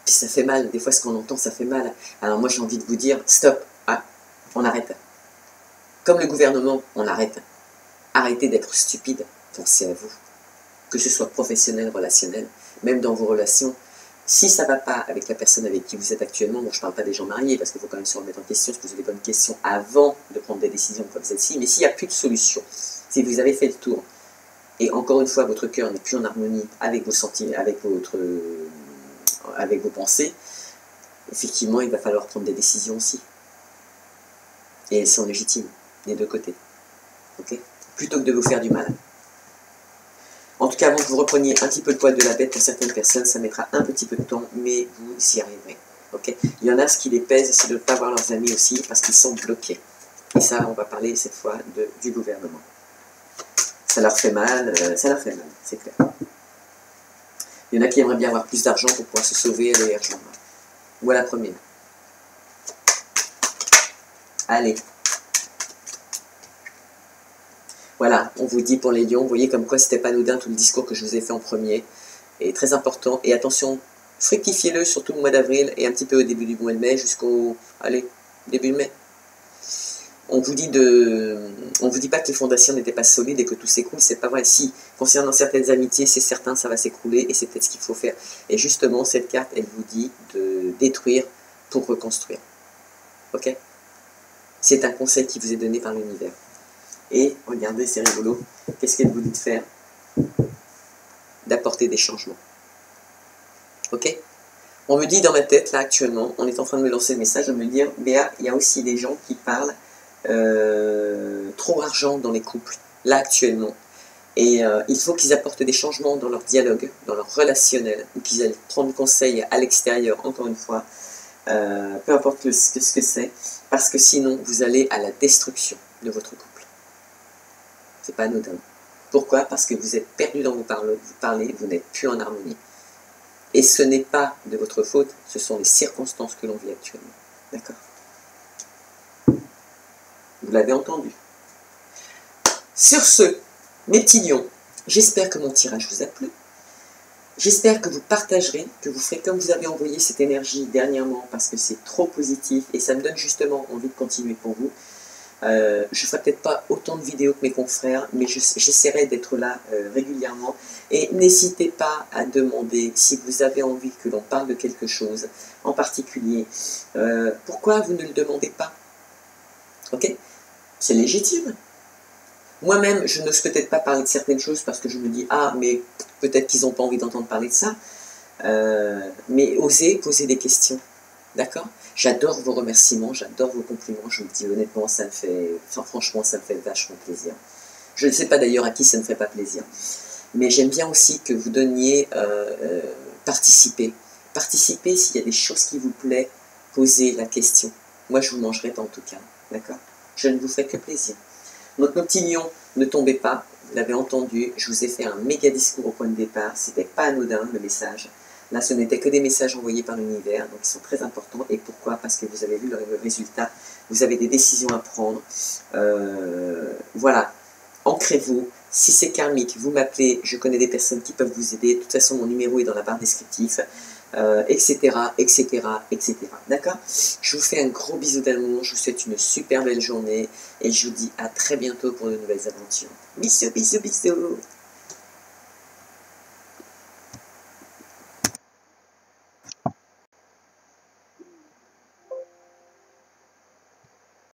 Puis ça fait mal, des fois ce qu'on entend ça fait mal. Alors moi j'ai envie de vous dire, stop, ah, on arrête. Comme le gouvernement, on arrête. Arrêtez d'être stupide, pensez à vous. Que ce soit professionnel, relationnel, même dans vos relations. Si ça ne va pas avec la personne avec qui vous êtes actuellement, bon je ne parle pas des gens mariés, parce qu'il faut quand même se remettre en question, se poser les bonnes questions avant de prendre des décisions comme celle-ci, mais s'il n'y a plus de solution, si vous avez fait le tour, et encore une fois votre cœur n'est plus en harmonie avec vos sentiments, avec vos pensées, effectivement, il va falloir prendre des décisions aussi. Et elles sont légitimes, des deux côtés. Ok? Plutôt que de vous faire du mal. En tout cas, avant que vous repreniez un petit peu le poil de la bête, pour certaines personnes, ça mettra un petit peu de temps, mais vous y arriverez. Ok? Il y en a ce qui les pèse, c'est de ne pas voir leurs amis aussi, parce qu'ils sont bloqués. Et ça, on va parler cette fois du gouvernement. Ça leur fait mal, c'est clair. Il y en a qui aimeraient bien avoir plus d'argent pour pouvoir se sauver, aller rejoindre. Voilà la première. Allez. Voilà, on vous dit pour les lions, vous voyez comme quoi c'était pas anodin tout le discours que je vous ai fait en premier. Et très important. Et attention, fructifiez-le surtout le mois d'avril et un petit peu au début du mois de mai jusqu'au... Allez, début de mai. On vous dit pas que les fondations n'étaient pas solides et que tout s'écroule, c'est pas vrai. Si, concernant certaines amitiés, c'est certain, ça va s'écrouler et c'est peut-être ce qu'il faut faire. Et justement, cette carte, elle vous dit de détruire pour reconstruire. Ok? C'est un conseil qui vous est donné par l'univers. Et, regardez, c'est rigolo, qu'est-ce qu'elle vous dit de faire? D'apporter des changements. Ok? On me dit dans ma tête, là, actuellement, on est en train de me lancer le message, de me dire, Béa, il y a aussi des gens qui parlent trop argent dans les couples, là, actuellement. Et il faut qu'ils apportent des changements dans leur dialogue, dans leur relationnel, ou qu'ils aillent prendre conseil à l'extérieur, encore une fois, peu importe ce que c'est, parce que sinon, vous allez à la destruction de votre couple. C'est pas anodin. Pourquoi? Parce que vous êtes perdu dans vos parlez, vous n'êtes plus en harmonie. Et ce n'est pas de votre faute, ce sont les circonstances que l'on vit actuellement. D'accord? Vous l'avez entendu. Sur ce, mes petits lions, j'espère que mon tirage vous a plu. J'espère que vous partagerez, que vous ferez comme vous avez envoyé cette énergie dernièrement, parce que c'est trop positif et ça me donne justement envie de continuer pour vous. Je ne ferai peut-être pas autant de vidéos que mes confrères, mais j'essaierai d'être là régulièrement. Et n'hésitez pas à demander si vous avez envie que l'on parle de quelque chose en particulier. Pourquoi vous ne le demandez pas? Ok? C'est légitime. Moi-même, je n'ose peut-être pas parler de certaines choses parce que je me dis, ah, mais peut-être qu'ils n'ont pas envie d'entendre parler de ça. Mais osez poser des questions. D'accord? J'adore vos remerciements, j'adore vos compliments, je vous le dis honnêtement, ça me fait, enfin, franchement, ça me fait vachement plaisir. Je ne sais pas d'ailleurs à qui ça ne ferait pas plaisir. Mais j'aime bien aussi que vous donniez participer participez, s'il y a des choses qui vous plaisent, posez la question. Moi, je vous mangerai pas en tout cas, d'accord? Je ne vous ferai que plaisir. Donc, nos petits lions, ne tombez pas, vous l'avez entendu, je vous ai fait un méga discours au point de départ, c'était pas anodin le message. Là, ce n'était que des messages envoyés par l'univers, donc ils sont très importants. Et pourquoi? Parce que vous avez vu le résultat, vous avez des décisions à prendre. Voilà, ancrez-vous. Si c'est karmique, vous m'appelez, je connais des personnes qui peuvent vous aider. De toute façon, mon numéro est dans la barre descriptive, etc., etc., etc. D'accord? Je vous fais un gros bisou d'amour, je vous souhaite une super belle journée et je vous dis à très bientôt pour de nouvelles aventures. Bisous, bisous, bisous!